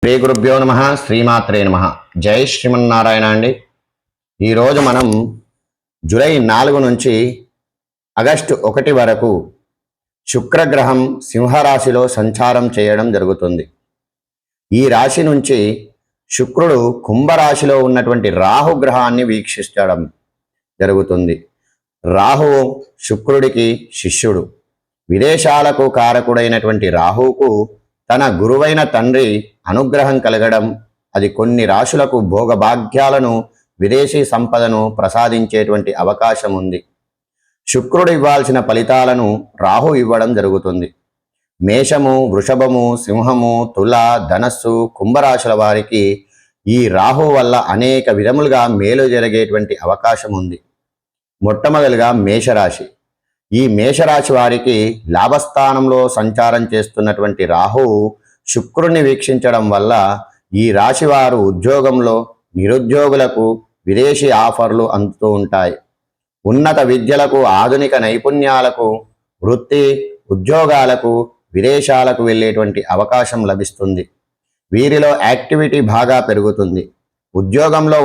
శ్రీ గురుభ్యో నమ శ్రీమాత్రే నమ. జై శ్రీమన్నారాయణ అండి. ఈరోజు మనం జూలై 4 నుంచి ఆగస్టు 1 వరకు శుక్రగ్రహం సింహరాశిలో సంచారం చేయడం జరుగుతుంది. ఈ రాశి నుంచి శుక్రుడు కుంభరాశిలో ఉన్నటువంటి రాహుగ్రహాన్ని వీక్షించడం జరుగుతుంది. రాహువు శుక్రుడికి శిష్యుడు. విదేశాలకు కారకుడైనటువంటి రాహువుకు తన గురువైన తండ్రి అనుగ్రహం కలగడం, అది కొన్ని రాశులకు భోగభాగ్యాలను విదేశీ సంపదను ప్రసాదించేటువంటి అవకాశం ఉంది. శుక్రుడు ఇవ్వాల్సిన ఫలితాలను రాహు ఇవ్వడం జరుగుతుంది. మేషము, వృషభము, సింహము, తుల, ధనస్సు, కుంభరాశుల వారికి ఈ రాహు వల్ల అనేక విధములుగా మేలు జరిగేటువంటి అవకాశం ఉంది. మొట్టమొదలుగా మేషరాశి. ఈ మేషరాశి వారికి లాభస్థానంలో సంచారం చేస్తున్నటువంటి రాహువు శుక్రుని వీక్షించడం వల్ల ఈ రాశి వారు ఉద్యోగంలో నిరుద్యోగులకు విదేశీ ఆఫర్లు అందుతూ ఉంటాయి. ఉన్నత విద్యలకు, ఆధునిక నైపుణ్యాలకు, వృత్తి ఉద్యోగాలకు విదేశాలకు వెళ్ళేటువంటి అవకాశం లభిస్తుంది. వీరిలో యాక్టివిటీ బాగా పెరుగుతుంది. ఉద్యోగంలో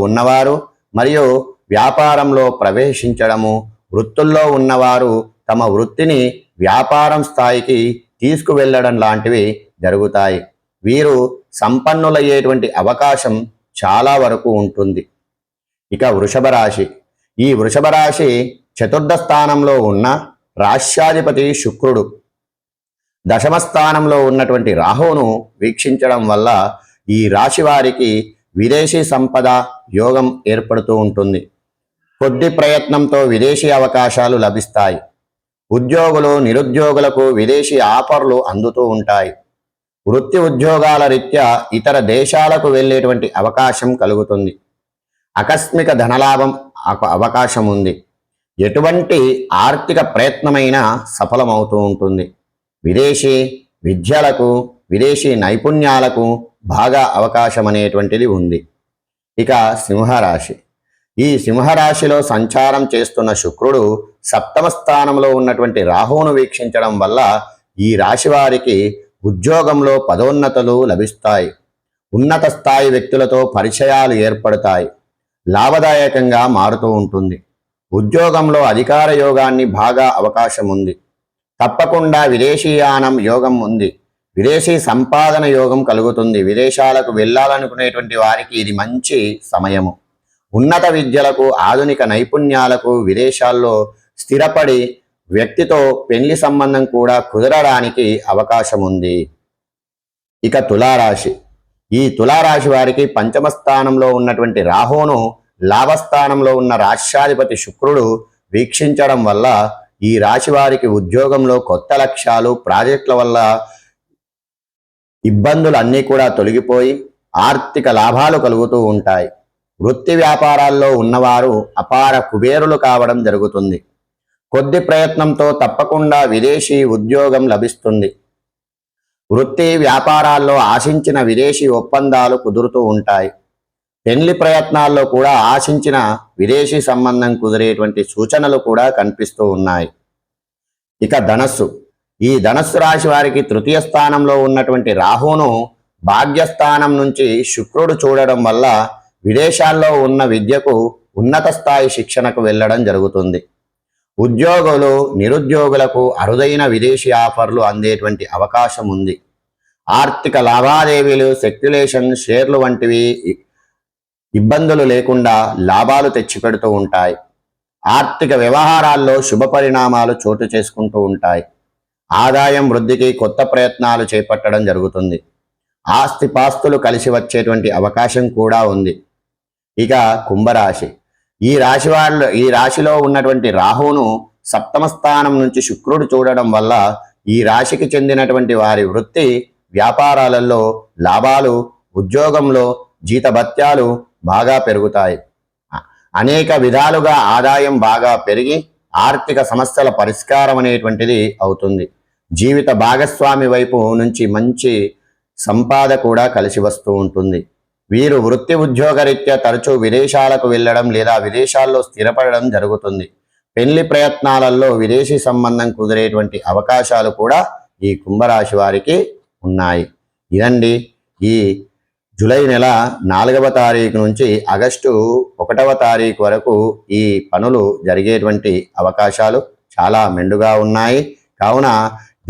ఉన్నవారు మరియు వ్యాపారంలో ప్రవేశించడము, వృత్తుల్లో ఉన్నవారు తమ వృత్తిని వ్యాపారం స్థాయికి తీసుకువెళ్ళడం లాంటివి జరుగుతాయి. వీరు సంపన్నులయ్యేటువంటి అవకాశం చాలా వరకు ఉంటుంది. ఇక వృషభ రాశి. ఈ వృషభ రాశి చతుర్థ స్థానంలో ఉన్న రాశ్యాధిపతి శుక్రుడు దశమ స్థానంలో ఉన్నటువంటి రాహువును వీక్షించడం వల్ల ఈ రాశి వారికి విదేశీ సంపద యోగం ఏర్పడుతూ ఉంటుంది. కొద్ది ప్రయత్నంతో విదేశీ అవకాశాలు లభిస్తాయి. ఉద్యోగులు, నిరుద్యోగులకు విదేశీ ఆఫర్లు అందుతూ ఉంటాయి. వృత్తి ఉద్యోగాల రీత్యా ఇతర దేశాలకు వెళ్ళేటువంటి అవకాశం కలుగుతుంది. ఆకస్మిక ధనలాభం అవకాశం ఉంది. ఎటువంటి ఆర్థిక ప్రయత్నమైనా సఫలమవుతూ ఉంటుంది. విదేశీ విద్యలకు, విదేశీ నైపుణ్యాలకు బాగా అవకాశం అనేటువంటిది ఉంది. ఇక సింహరాశి. ఈ సింహరాశిలో సంచారం చేస్తున్న శుక్రుడు సప్తమ స్థానంలో ఉన్నటువంటి రాహువును వీక్షించడం వల్ల ఈ రాశి వారికి ఉద్యోగంలో పదోన్నతులు లభిస్తాయి. ఉన్నత స్థాయి వ్యక్తులతో పరిచయాలు ఏర్పడతాయి. లాభదాయకంగా మారుతూ ఉంటుంది. ఉద్యోగంలో అధికార యోగాన్ని బాగా అవకాశం ఉంది. తప్పకుండా విదేశీయానం యోగం ఉంది. విదేశీ సంపాదన యోగం కలుగుతుంది. విదేశాలకు వెళ్ళాలనుకునేటువంటి వారికి ఇది మంచి సమయము. ఉన్నత విద్యలకు, ఆధునిక నైపుణ్యాలకు విదేశాల్లో స్థిరపడి వ్యక్తితో పెళ్లి సంబంధం కూడా కుదరడానికి అవకాశం ఉంది. ఇక తులారాశి. ఈ తులారాశి వారికి పంచమ స్థానంలో ఉన్నటువంటి రాహువును లాభస్థానంలో ఉన్న రాశ్యాధిపతి శుక్రుడు వీక్షించడం వల్ల ఈ రాశి వారికి ఉద్యోగంలో కొత్త లక్ష్యాలు, ప్రాజెక్టుల వల్ల ఇబ్బందులు అన్నీ కూడా తొలగిపోయి ఆర్థిక లాభాలు కలుగుతూ ఉంటాయి. వృత్తి వ్యాపారాల్లో ఉన్నవారు అపార కుబేరులు కావడం జరుగుతుంది. కొద్ది ప్రయత్నంతో తప్పకుండా విదేశీ ఉద్యోగం లభిస్తుంది. వృత్తి వ్యాపారాల్లో ఆశించిన విదేశీ ఒప్పందాలు కుదురుతూ ఉంటాయి. పెళ్లి ప్రయత్నాల్లో కూడా ఆశించిన విదేశీ సంబంధం కుదిరేటువంటి సూచనలు కూడా కనిపిస్తూ ఉన్నాయి. ఇక ధనస్సు. ఈ ధనస్సు రాశి వారికి తృతీయ స్థానంలో ఉన్నటువంటి రాహువును భాగ్యస్థానం నుంచి శుక్రుడు చూడడం వల్ల విదేశాల్లో ఉన్న విద్యకు, ఉన్నత స్థాయి శిక్షణకు వెళ్ళడం జరుగుతుంది. ఉద్యోగులు, నిరుద్యోగులకు అరుదైన విదేశీ ఆఫర్లు అందేటువంటి అవకాశం ఉంది. ఆర్థిక లావాదేవీలు, స్పెక్యులేషన్, షేర్లు వంటివి ఇబ్బందులు లేకుండా లాభాలు తెచ్చిపెడుతూ ఉంటాయి. ఆర్థిక వ్యవహారాల్లో శుభ పరిణామాలు చోటు చేసుకుంటూ ఉంటాయి. ఆదాయం వృద్ధికి కొత్త ప్రయత్నాలు చేపట్టడం జరుగుతుంది. ఆస్తిపాస్తులు కలిసి వచ్చేటువంటి అవకాశం కూడా ఉంది. ఇక కుంభరాశి. ఈ రాశిలో ఉన్నటువంటి రాహువును సప్తమ స్థానం నుంచి శుక్రుడు చూడడం వల్ల ఈ రాశికి చెందినటువంటి వారి వృత్తి వ్యాపారాలలో లాభాలు, ఉద్యోగంలో జీతభత్యాలు బాగా పెరుగుతాయి. అనేక విధాలుగా ఆదాయం బాగా పెరిగి ఆర్థిక సమస్యల పరిష్కారం అనేటువంటిది అవుతుంది. జీవిత భాగస్వామి వైపు నుంచి మంచి సంపాద కూడా కలిసి వస్తూ ఉంటుంది. వీరు వృత్తి ఉద్యోగరీత్యా తరచూ విదేశాలకు వెళ్ళడం లేదా విదేశాల్లో స్థిరపడడం జరుగుతుంది. పెళ్లి ప్రయత్నాలలో విదేశీ సంబంధం కుదిరేటువంటి అవకాశాలు కూడా ఈ కుంభరాశి వారికి ఉన్నాయి. ఇదండి ఈ జూలై నెల 4వ తారీఖు నుంచి ఆగస్టు 1వ తారీఖు వరకు ఈ పనులు జరిగేటువంటి అవకాశాలు చాలా మెండుగా ఉన్నాయి. కావున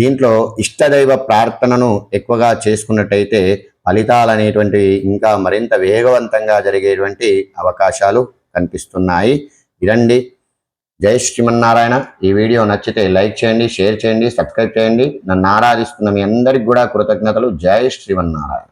దీంట్లో ఇష్టదైవ ప్రార్థనను ఎక్కువగా చేసుకున్నట్టయితే ఫలితాలు అనేటువంటివి ఇంకా మరింత వేగవంతంగా జరిగేటువంటి అవకాశాలు కనిపిస్తున్నాయి. ఇదండి. జై శ్రీమన్నారాయణ. ఈ వీడియో నచ్చితే లైక్ చేయండి, షేర్ చేయండి, సబ్స్క్రైబ్ చేయండి. నన్ను ఆరాధిస్తున్న మీ అందరికి కూడా కృతజ్ఞతలు. జై శ్రీమన్నారాయణ.